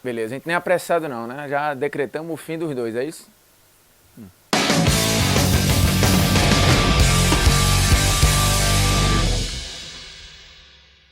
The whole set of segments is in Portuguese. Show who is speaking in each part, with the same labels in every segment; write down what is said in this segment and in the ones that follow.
Speaker 1: Beleza, a gente nem é apressado não, né? Já decretamos o fim dos dois, é isso?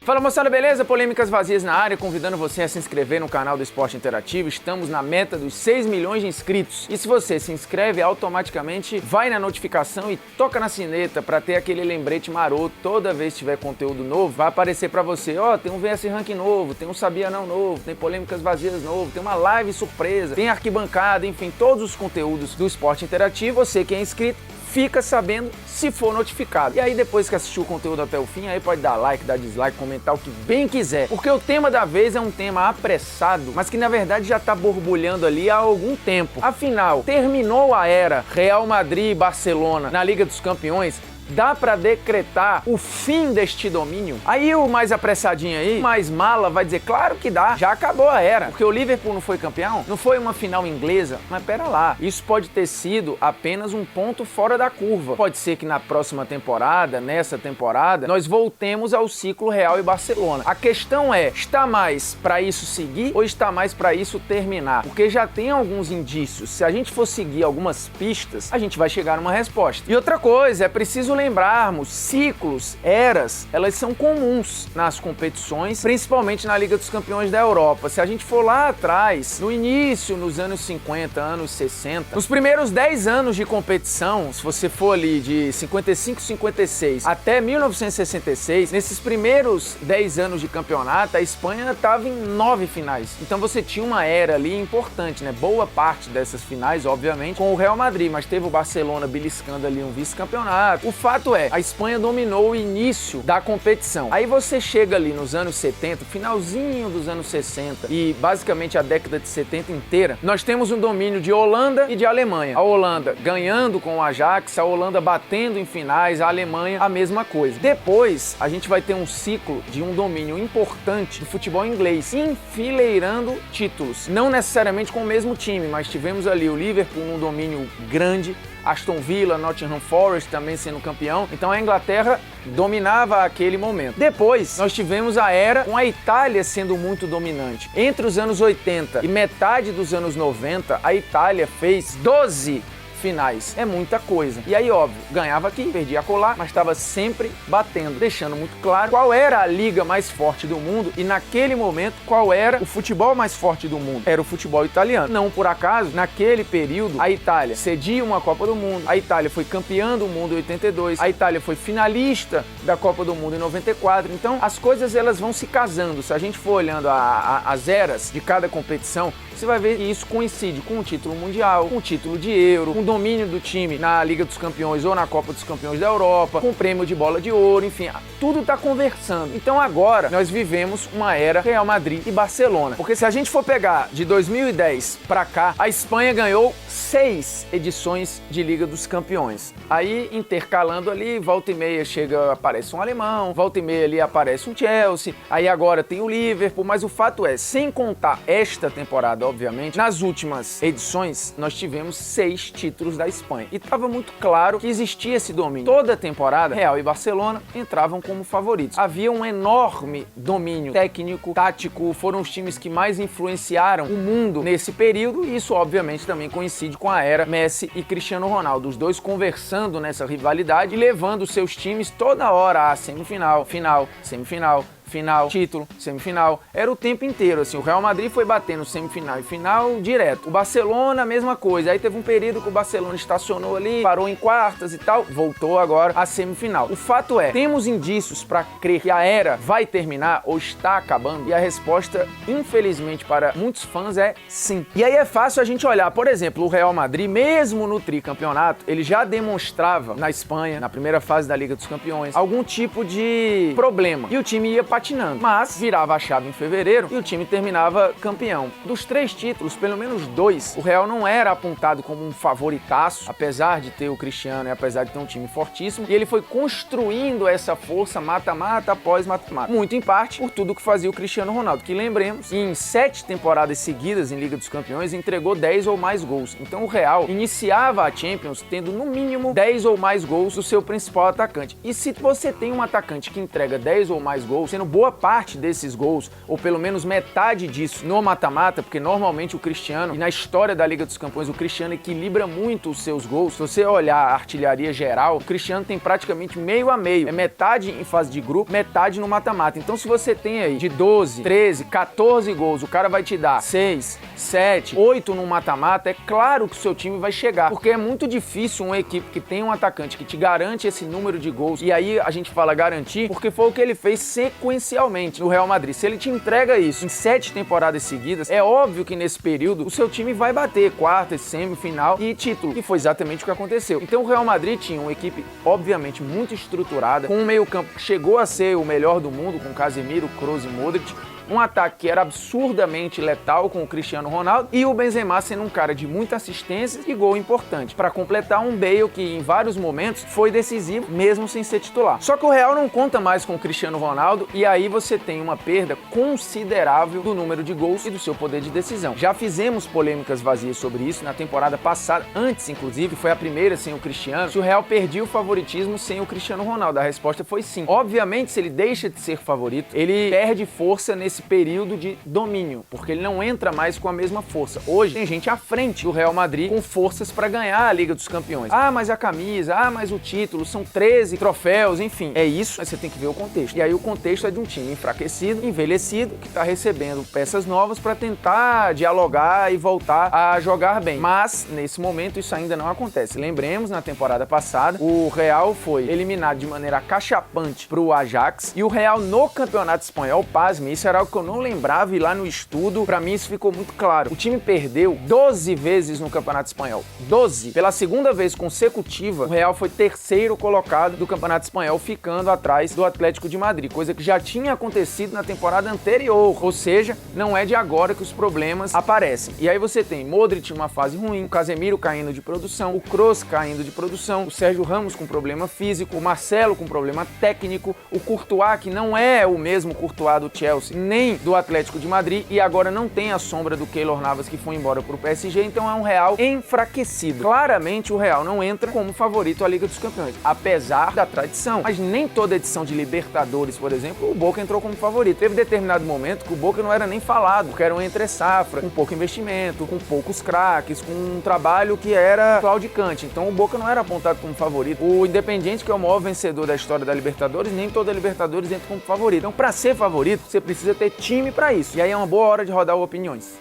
Speaker 1: Fala moçada, beleza? Polêmicas vazias na área, convidando você a se inscrever no canal do Esporte Interativo. Estamos na meta dos 6 milhões de inscritos. E se você se inscreve, automaticamente vai na notificação e toca na sineta para ter aquele lembrete maroto. Toda vez que tiver conteúdo novo, vai aparecer para você. Ó, tem um VS Ranking novo, tem um Sabia Não novo, tem Polêmicas Vazias novo, tem uma live surpresa, tem arquibancada, enfim, todos os conteúdos do Esporte Interativo. Você que é inscrito, fica sabendo se for notificado. E aí depois que assistiu o conteúdo até o fim, aí pode dar like, dar dislike, comentar o que bem quiser. Porque o tema da vez é um tema apressado, mas que na verdade já tá borbulhando ali há algum tempo. Afinal, terminou a era Real Madrid e Barcelona na Liga dos Campeões? Dá pra decretar o fim deste domínio? Aí o mais apressadinho aí, o mais mala, vai dizer, claro que dá, já acabou a era. Porque o Liverpool não foi campeão? Não foi uma final inglesa? Mas pera lá, isso pode ter sido apenas um ponto fora da curva. Pode ser que na próxima temporada, nessa temporada, nós voltemos ao ciclo Real e Barcelona. A questão é, está mais pra isso seguir ou está mais pra isso terminar? Porque já tem alguns indícios. Se a gente for seguir algumas pistas, a gente vai chegar numa resposta. E outra coisa, é preciso lembrarmos, ciclos, eras, elas são comuns nas competições, principalmente na Liga dos Campeões da Europa. Se a gente for lá atrás, no início, nos anos 50, anos 60, nos primeiros 10 anos de competição, se você for ali de 55, 56 até 1966, nesses primeiros 10 anos de campeonato, a Espanha estava em 9 finais. Então você tinha uma era ali importante, né? Boa parte dessas finais, obviamente, com o Real Madrid, mas teve o Barcelona beliscando ali um vice-campeonato. O fato é, a Espanha dominou o início da competição. Aí você chega ali nos anos 70, finalzinho dos anos 60 e basicamente a década de 70 inteira, nós temos um domínio de Holanda e de Alemanha. A Holanda ganhando com o Ajax, a Holanda batendo em finais, a Alemanha a mesma coisa. Depois, a gente vai ter um ciclo de um domínio importante do futebol inglês, enfileirando títulos. Não necessariamente com o mesmo time, mas tivemos ali o Liverpool num domínio grande, Aston Villa, Nottingham Forest também sendo campeão. Então a Inglaterra dominava aquele momento. Depois, nós tivemos a era com a Itália sendo muito dominante. Entre os anos 80 e metade dos anos 90, a Itália fez 12 finais. É muita coisa. E aí, óbvio, ganhava aqui, perdia acolá, mas estava sempre batendo, deixando muito claro qual era a liga mais forte do mundo e naquele momento qual era o futebol mais forte do mundo. Era o futebol italiano. Não por acaso, naquele período, a Itália cedia uma Copa do Mundo, a Itália foi campeã do mundo em 82, a Itália foi finalista da Copa do Mundo em 94. Então, as coisas elas vão se casando. Se a gente for olhando as eras de cada competição, você vai ver que isso coincide com o título mundial, com o título de Euro, com o domínio do time na Liga dos Campeões ou na Copa dos Campeões da Europa, com o prêmio de bola de ouro, enfim, tudo está conversando. Então agora nós vivemos uma era Real Madrid e Barcelona. Porque se a gente for pegar de 2010 para cá, a Espanha ganhou 6 edições de Liga dos Campeões. Aí intercalando ali, volta e meia aparece um alemão, volta e meia ali aparece um Chelsea, aí agora tem o Liverpool, mas o fato é, sem contar esta temporada, obviamente, nas últimas edições nós tivemos 6 títulos da Espanha e estava muito claro que existia esse domínio. Toda temporada, Real e Barcelona entravam como favoritos. Havia um enorme domínio técnico, tático, foram os times que mais influenciaram o mundo nesse período e isso obviamente também coincide com a era Messi e Cristiano Ronaldo, os dois conversando nessa rivalidade e levando seus times toda hora a semifinal, final, semifinal, final, título, semifinal, era o tempo inteiro, assim, o Real Madrid foi batendo semifinal e final direto, o Barcelona, a mesma coisa, aí teve um período que o Barcelona estacionou ali, parou em quartas e tal, voltou agora à semifinal. O fato é, temos indícios para crer que a era vai terminar ou está acabando? E a resposta, infelizmente para muitos fãs, é sim. E aí é fácil a gente olhar, por exemplo, o Real Madrid, mesmo no tricampeonato, ele já demonstrava na Espanha, na primeira fase da Liga dos Campeões, algum tipo de problema, e o time ia patinando, mas virava a chave em fevereiro e o time terminava campeão. Dos 3 títulos, pelo menos 2, o Real não era apontado como um favoritaço, apesar de ter o Cristiano e apesar de ter um time fortíssimo, e ele foi construindo essa força mata-mata após mata-mata, muito em parte por tudo que fazia o Cristiano Ronaldo, que lembremos, em 7 temporadas seguidas em Liga dos Campeões, entregou 10 ou mais gols. Então o Real iniciava a Champions tendo no mínimo 10 ou mais gols do seu principal atacante. E se você tem um atacante que entrega 10 ou mais gols, você não boa parte desses gols, ou pelo menos metade disso, no mata-mata, porque normalmente o Cristiano, e na história da Liga dos Campeões, o Cristiano equilibra muito os seus gols. Se você olhar a artilharia geral, o Cristiano tem praticamente meio a meio. É metade em fase de grupo, metade no mata-mata. Então se você tem aí de 12, 13, 14 gols, o cara vai te dar 6, 7, 8 no mata-mata, é claro que o seu time vai chegar, porque é muito difícil uma equipe que tem um atacante que te garante esse número de gols, e aí a gente fala garantir, porque foi o que ele fez sequencialmente no Real Madrid. Se ele te entrega isso em 7 temporadas seguidas, é óbvio que nesse período o seu time vai bater quartas, semifinal e título, e foi exatamente o que aconteceu. Então o Real Madrid tinha uma equipe obviamente muito estruturada, com um meio-campo que chegou a ser o melhor do mundo, com Casemiro, Kroos e Modric, um ataque que era absurdamente letal com o Cristiano Ronaldo e o Benzema sendo um cara de muita assistência e gol importante, para completar um Bale que em vários momentos foi decisivo, mesmo sem ser titular. Só que o Real não conta mais com o Cristiano Ronaldo e aí você tem uma perda considerável do número de gols e do seu poder de decisão. Já fizemos polêmicas vazias sobre isso na temporada passada, antes inclusive, foi a primeira sem o Cristiano, se o Real perdia o favoritismo sem o Cristiano Ronaldo. A resposta foi sim. Obviamente, se ele deixa de ser favorito, ele perde força nesse período de domínio, porque ele não entra mais com a mesma força. Hoje tem gente à frente do Real Madrid com forças para ganhar a Liga dos Campeões. Ah, mas a camisa, mas o título, são 13 troféus, enfim. É isso, mas você tem que ver o contexto. E aí o contexto é de um time enfraquecido, envelhecido, que está recebendo peças novas para tentar dialogar e voltar a jogar bem. Mas, nesse momento, isso ainda não acontece. Lembremos, na temporada passada, o Real foi eliminado de maneira acachapante para o Ajax, e o Real no Campeonato Espanhol, pasme, isso era algo que eu não lembrava, e lá no estudo, pra mim isso ficou muito claro. O time perdeu 12 vezes no Campeonato Espanhol. 12! Pela segunda vez consecutiva, o Real foi terceiro colocado do Campeonato Espanhol, ficando atrás do Atlético de Madrid, coisa que já tinha acontecido na temporada anterior, ou seja, não é de agora que os problemas aparecem. E aí você tem Modric uma fase ruim, o Casemiro caindo de produção, o Kroos caindo de produção, o Sérgio Ramos com problema físico, o Marcelo com problema técnico, o Courtois, que não é o mesmo Courtois do Chelsea, nem do Atlético de Madrid, e agora não tem a sombra do Keylor Navas, que foi embora pro PSG, então é um Real enfraquecido. Claramente o Real não entra como favorito à Liga dos Campeões, apesar da tradição, mas nem toda edição de Libertadores, por exemplo, o Boca entrou como favorito. Teve determinado momento que o Boca não era nem falado, porque era um entre-safra, com pouco investimento, com poucos craques, com um trabalho que era claudicante, então o Boca não era apontado como favorito. O Independiente, que é o maior vencedor da história da Libertadores, nem toda a Libertadores entra como favorito. Então, para ser favorito, você precisa ter time para isso. E aí é uma boa hora de rodar o Opiniões.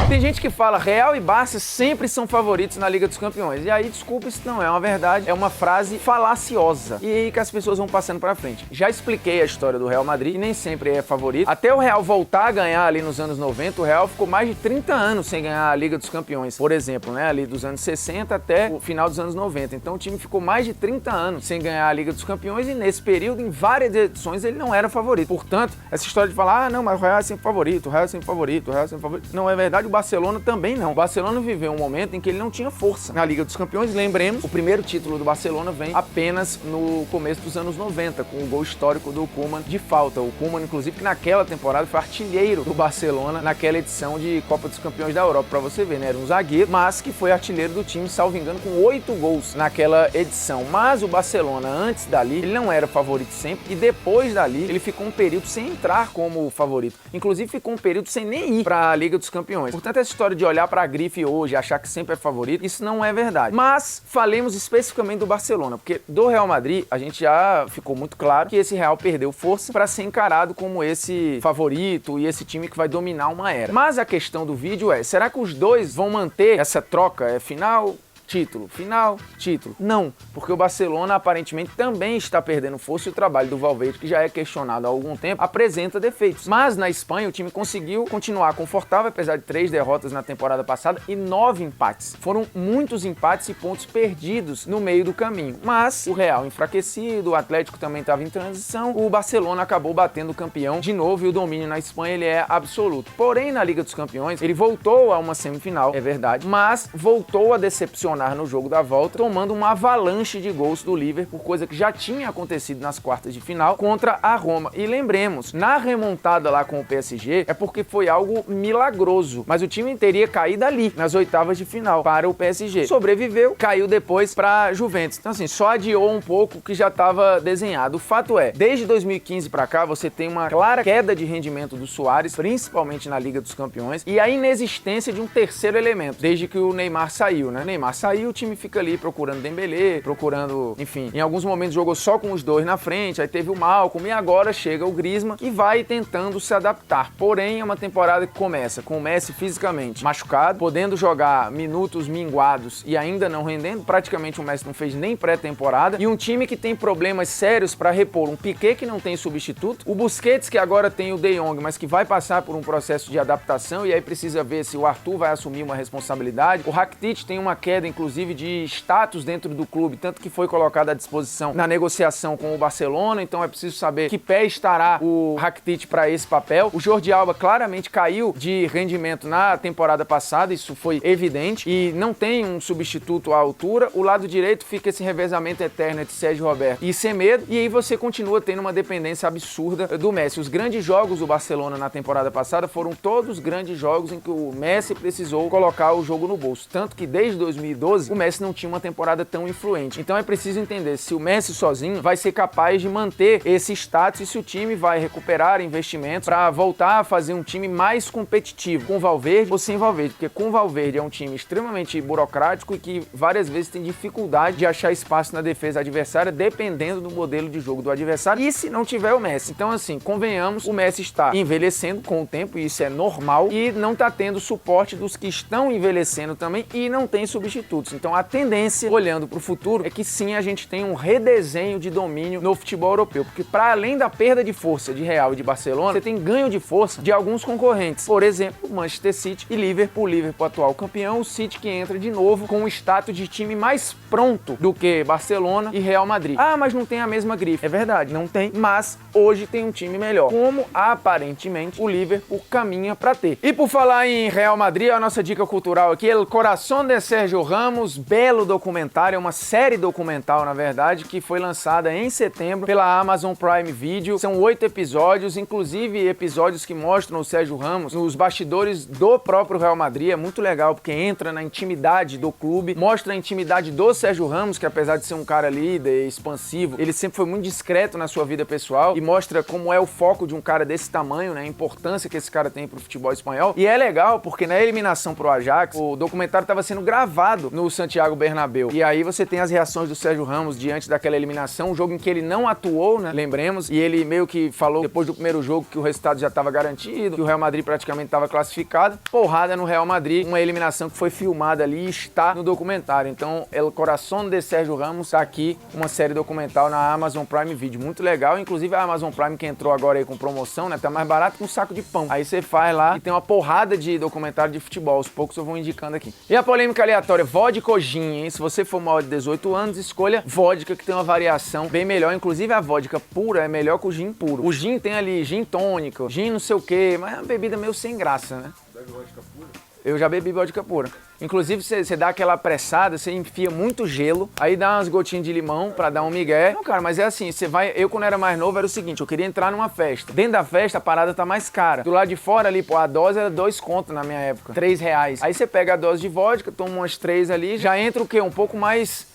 Speaker 1: Tem gente que fala Real e Barça sempre são favoritos na Liga dos Campeões. E aí, desculpa, isso não é uma verdade, é uma frase falaciosa. E aí que as pessoas vão passando pra frente. Já expliquei a história do Real Madrid, que nem sempre é favorito. Até o Real voltar a ganhar ali nos anos 90, o Real ficou mais de 30 anos sem ganhar a Liga dos Campeões. Por exemplo, né, ali dos anos 60 até o final dos anos 90. Então o time ficou mais de 30 anos sem ganhar a Liga dos Campeões e nesse período, em várias edições, ele não era favorito. Portanto, essa história de falar, não, mas o Real é sempre favorito, o Real é sempre favorito, o Real é sempre favorito, não é verdade. O Barcelona também não. O Barcelona viveu um momento em que ele não tinha força na Liga dos Campeões. Lembremos, o primeiro título do Barcelona vem apenas no começo dos anos 90, com o gol histórico do Koeman de falta. O Koeman, inclusive, que naquela temporada foi artilheiro do Barcelona naquela edição de Copa dos Campeões da Europa, pra você ver, né? Era um zagueiro, mas que foi artilheiro do time, salvo engano, com 8 gols naquela edição. Mas o Barcelona, antes dali, ele não era favorito sempre, e depois dali, ele ficou um período sem entrar como favorito. Inclusive, ficou um período sem nem ir pra Liga dos Campeões. Portanto, essa história de olhar pra grife hoje e achar que sempre é favorito, isso não é verdade. Mas falemos especificamente do Barcelona, porque do Real Madrid a gente já ficou muito claro que esse Real perdeu força para ser encarado como esse favorito e esse time que vai dominar uma era. Mas a questão do vídeo é, será que os dois vão manter essa troca? É final, título, final, título. Não, porque o Barcelona aparentemente também está perdendo força, e o trabalho do Valverde, que já é questionado há algum tempo, apresenta defeitos. Mas na Espanha o time conseguiu continuar confortável, apesar de 3 derrotas na temporada passada e 9 empates. Foram muitos empates e pontos perdidos no meio do caminho. Mas o Real enfraquecido, o Atlético também estava em transição, o Barcelona acabou batendo o campeão de novo, e o domínio na Espanha ele é absoluto. Porém, na Liga dos Campeões, ele voltou a uma semifinal, é verdade, mas voltou a decepcionar retornar no jogo da volta, tomando uma avalanche de gols do Liverpool, coisa que já tinha acontecido nas quartas de final contra a Roma. E lembremos, na remontada lá com o PSG, é porque foi algo milagroso, mas o time teria caído ali, nas oitavas de final, para o PSG. Sobreviveu, caiu depois para Juventus. Então assim, só adiou um pouco o que já estava desenhado. O fato é, desde 2015 para cá, você tem uma clara queda de rendimento do Suárez, principalmente na Liga dos Campeões, e a inexistência de um terceiro elemento, desde que o Neymar saiu, né? O Neymar saiu, o time fica ali procurando Dembélé, procurando, enfim, em alguns momentos jogou só com os dois na frente, aí teve o Malcom, e agora chega o Griezmann e vai tentando se adaptar. Porém, é uma temporada que começa com o Messi fisicamente machucado, podendo jogar minutos minguados e ainda não rendendo, praticamente o Messi não fez nem pré-temporada, e um time que tem problemas sérios para repor, um Piqué que não tem substituto, o Busquets que agora tem o De Jong, mas que vai passar por um processo de adaptação, e aí precisa ver se o Arthur vai assumir uma responsabilidade. O Rakitic tem uma queda, inclusive, de status dentro do clube, tanto que foi colocado à disposição na negociação com o Barcelona, então é preciso saber que pé estará o Rakitic para esse papel. O Jordi Alba claramente caiu de rendimento na temporada passada, isso foi evidente, e não tem um substituto à altura. O lado direito fica esse revezamento eterno entre Sérgio Roberto e Semedo, e aí você continua tendo uma dependência absurda do Messi. Os grandes jogos do Barcelona na temporada passada foram todos grandes jogos em que o Messi precisou colocar o jogo no bolso, tanto que desde 2012 o Messi não tinha uma temporada tão influente. Então é preciso entender se o Messi sozinho vai ser capaz de manter esse status e se o time vai recuperar investimentos para voltar a fazer um time mais competitivo, com Valverde ou sem Valverde, porque com Valverde é um time extremamente burocrático e que várias vezes tem dificuldade de achar espaço na defesa adversária, dependendo do modelo de jogo do adversário, e se não tiver o Messi. Então assim, convenhamos, o Messi está envelhecendo com o tempo, e isso é normal, e não está tendo suporte dos que estão envelhecendo também e não tem substitutos. Então a tendência, olhando para o futuro, é que sim, a gente tem um redesenho de domínio no futebol europeu, porque para além da perda de força de Real e de Barcelona, você tem ganho de força de alguns concorrentes, por exemplo, Manchester City e Liverpool. Liverpool atual campeão, o City que entra de novo com um status de time mais pronto do que Barcelona e Real Madrid. Ah, mas não tem a mesma grife. É verdade, não tem, mas hoje tem um time melhor, como aparentemente o Liverpool caminha para ter. E por falar em Real Madrid, a nossa dica cultural aqui, El Corazón de Sérgio Ramos, belo documentário, é uma série documental, na verdade, que foi lançada em setembro pela Amazon Prime Video. São 8 episódios, inclusive episódios que mostram o Sérgio Ramos nos bastidores do próprio Real Madrid. É muito legal, porque entra na intimidade do clube, mostra a intimidade do Sérgio Ramos, que apesar de ser um cara líder, expansivo, ele sempre foi muito discreto na sua vida pessoal, e mostra como é o foco de um cara desse tamanho, né, a importância que esse cara tem pro futebol espanhol. E é legal, porque na eliminação pro Ajax, o documentário estava sendo gravado no Santiago Bernabéu, e aí você tem as reações do Sérgio Ramos diante daquela eliminação, um jogo em que ele não atuou, né, lembremos, e ele meio que falou depois do primeiro jogo que o resultado já estava garantido, que o Real Madrid praticamente estava classificado. Porrada no Real Madrid, uma eliminação que foi filmada ali e está no documentário. Então, El Corazón de Sérgio Ramos está aqui, uma série documental na Amazon Prime Video, muito legal. Inclusive a Amazon Prime, que entrou agora aí com promoção, né, tá mais barato que um saco de pão. Aí você faz lá e tem uma porrada de documentário de futebol, aos poucos eu vou indicando aqui. E a polêmica aleatória, vodka ou gin, hein? Se você for maior de 18 anos, escolha vodka, que tem uma variação bem melhor. Inclusive a vodka pura é melhor que o gin puro. O gin tem ali gin tônica, gin não sei o que, mas é uma bebida meio sem graça, né?
Speaker 2: Bebe vodka pura?
Speaker 1: Eu já bebi vodka pura. Inclusive, você dá aquela pressada, você enfia muito gelo, aí dá umas gotinhas de limão pra dar um migué. Não, cara, mas é assim, você vai... Eu, quando era mais novo, era o seguinte, eu queria entrar numa festa. Dentro da festa, a parada tá mais cara. Do lado de fora ali, pô, a dose era 2 contos na minha época, R$3. Aí você pega a dose de vodka, toma umas 3 ali, já entra o quê? Um pouco mais...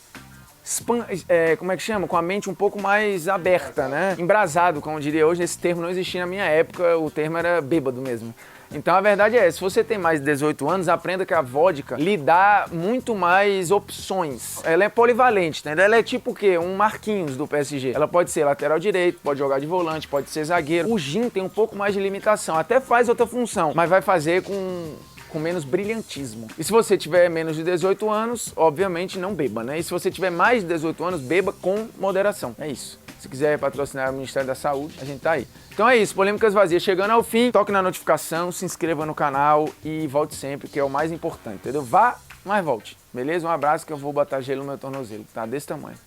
Speaker 1: como é que chama? Com a mente um pouco mais aberta, né? Embrasado, como eu diria hoje. Esse termo não existia na minha época, o termo era bêbado mesmo. Então a verdade é, se você tem mais de 18 anos, aprenda que a vodka lhe dá muito mais opções. Ela é polivalente, né? Ela é tipo o quê? Um Marquinhos do PSG. Ela pode ser lateral direito, pode jogar de volante, pode ser zagueiro. O gin tem um pouco mais de limitação, até faz outra função, mas vai fazer com menos brilhantismo. E se você tiver menos de 18 anos, obviamente não beba, né? E se você tiver mais de 18 anos, beba com moderação. É isso. Se quiser patrocinar o Ministério da Saúde, a gente tá aí. Então é isso, Polêmicas Vazias chegando ao fim. Toque na notificação, se inscreva no canal e volte sempre, que é o mais importante, entendeu? Vá, mas volte. Beleza? Um abraço, que eu vou botar gelo no meu tornozelo. Tá desse tamanho.